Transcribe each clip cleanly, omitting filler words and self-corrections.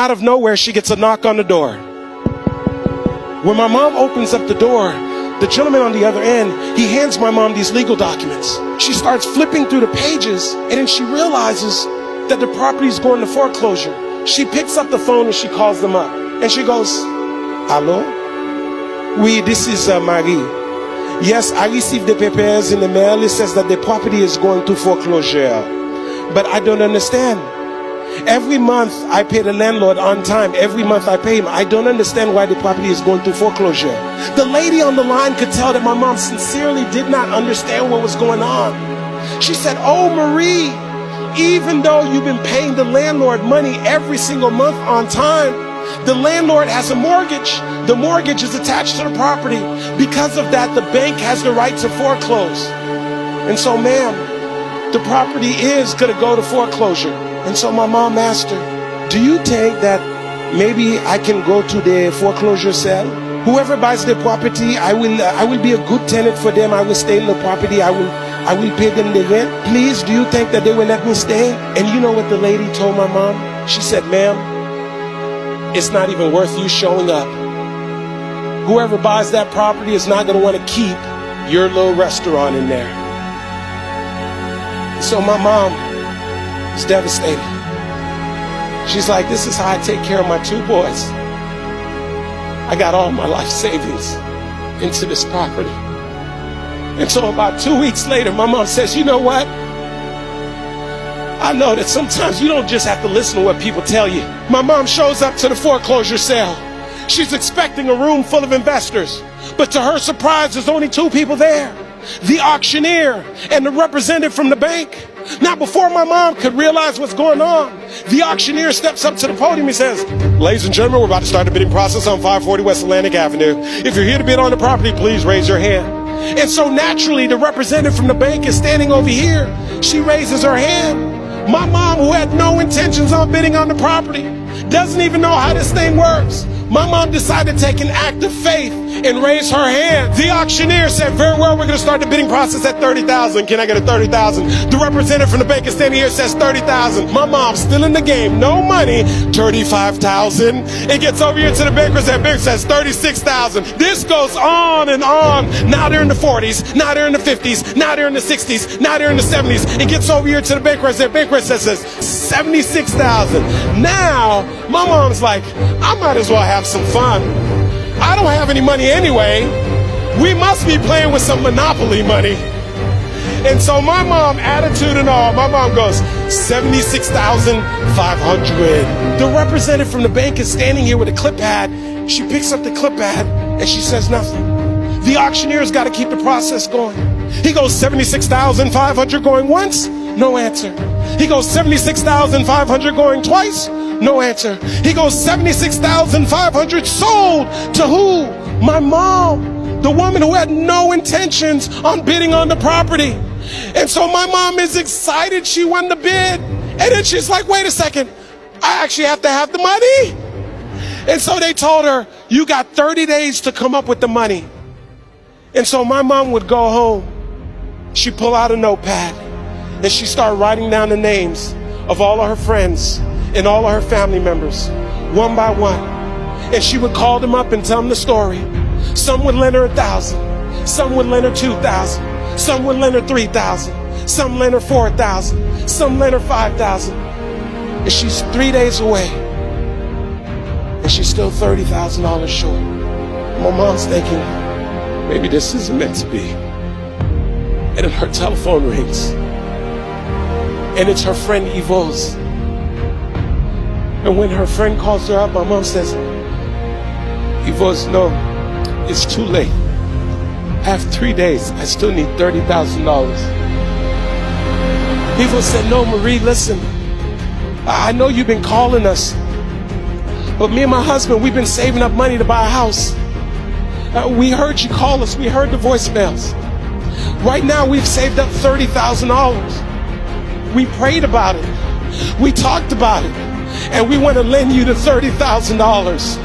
out of nowhere, she gets a knock on the door. When my mom opens up the door, the gentleman on the other end, he hands my mom these legal documents. She starts flipping through the pages, and then she realizes that the property is going to foreclosure. She picks up the phone and she calls them up. And she goes, "Hello? Oui, this is Marie. Yes, I received the papers in the mail. It says that the property is going to foreclosure. But I don't understand. Every month I pay the landlord on time. Every month I pay him. I don't understand why the property is going to foreclosure." The lady on the line could tell that my mom sincerely did not understand what was going on. She said, "Oh, Marie, even though you've been paying the landlord money every single month on time, the landlord has a mortgage. The mortgage is attached to the property. Because of that, the bank has the right to foreclose. And so, ma'am, the property is going to go to foreclosure." And so my mom asked her, "Do you think that maybe I can go to the foreclosure sale? Whoever buys the property, I will be a good tenant for them. I will stay in the property. I will pay them the rent. Please, do you think that they will let me stay?" And you know what the lady told my mom? She said, "Ma'am, it's not even worth you showing up. Whoever buys that property is not going to want to keep your little restaurant in there." So my mom is devastated. She's like, "This is how I take care of my two boys. I got all my life savings into this property." And so about 2 weeks later, my mom says, "You know what? I know that sometimes you don't just have to listen to what people tell you." My mom shows up to the foreclosure sale. She's expecting a room full of investors, but to her surprise, there's only two people there: the auctioneer and the representative from the bank. Now, before my mom could realize what's going on, the auctioneer steps up to the podium. He says, "Ladies and gentlemen, we're about to start the bidding process on 540 West Atlantic Avenue. If you're here to bid on the property, please raise your hand." And so naturally, the representative from the bank is standing over here. She raises her hand. My mom, who had no intentions on bidding on the property, doesn't even know how this thing works. My mom decided to take an act of faith and raise her hand. The auctioneer said, "Very well, we're going to start the bidding process at 30,000. Can I get a 30,000? The representative from the bank is standing here, says 30,000. My mom's still in the game. No money. 35,000. It gets over here to the bankers. That banker says 36,000. This goes on and on. Now they're in the 40s. Now they're in the 50s. Now they're in the 60s. Now they're in the 70s. It gets over here to the bankers. That banker says 76,000. Now my mom's like, "I might as well have some fun. I don't have any money anyway. We must be playing with some Monopoly money." And so my mom, attitude and all, my mom goes, 76,500. The representative from the bank is standing here with a clip pad. She picks up the clip pad and she says nothing. The auctioneer's got to keep the process going. He goes 76,500 going once, no answer. He goes 76,500 going twice, no answer. He goes 76,500 sold to who? My mom, the woman who had no intentions on bidding on the property. And so my mom is excited she won the bid. And then she's like, "Wait a second, I actually have to have the money." And so they told her, "You got 30 days to come up with the money." And so my mom would go home. She'd pull out a notepad and she'd start writing down the names of all of her friends and all of her family members, one by one. And she would call them up and tell them the story. Some would lend her 1,000. Some would lend her 2,000. Some would lend her 3,000. Some lend her 4,000. Some lend her 5,000. And she's 3 days away. And she's still $30,000 short. My mom's thinking, maybe this isn't meant to be. And then her telephone rings. And it's her friend Yvonne's. And when her friend calls her up, my mom says, "Yvonne, no, it's too late. I have 3 days. I still need $30,000. Yvonne said, "No, Marie, listen. I know you've been calling us. But me and my husband, we've been saving up money to buy a house. We heard you call us. We heard the voicemails. Right now, we've saved up $30,000. We prayed about it. We talked about it. And we want to lend you the $30,000.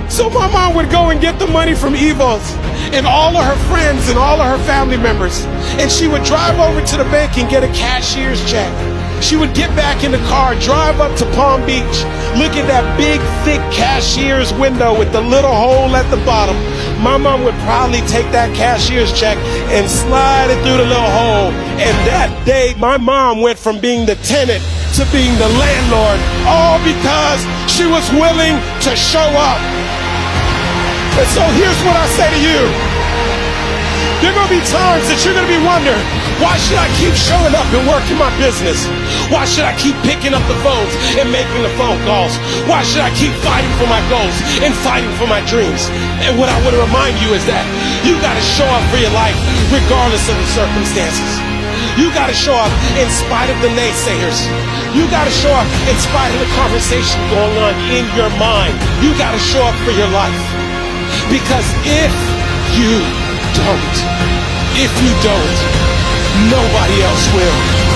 So my mom would go and get the money from Yvonne's and all of her friends and all of her family members. And she would drive over to the bank and get a cashier's check. She would get back in the car, drive up to Palm Beach, look at that big, thick cashier's window with the little hole at the bottom. My mom would probably take that cashier's check and slide it through the little hole. And that day, my mom went from being the tenant to being the landlord, all because she was willing to show up. And so here's what I say to you. There are going to be times that you're going to be wondering, why should I keep showing up and working my business? Why should I keep picking up the phones and making the phone calls? Why should I keep fighting for my goals and fighting for my dreams? And what I want to remind you is that you got to show up for your life regardless of the circumstances. You got to show up in spite of the naysayers. You got to show up in spite of the conversation going on in your mind. You got to show up for your life. Because if you don't, nobody else will.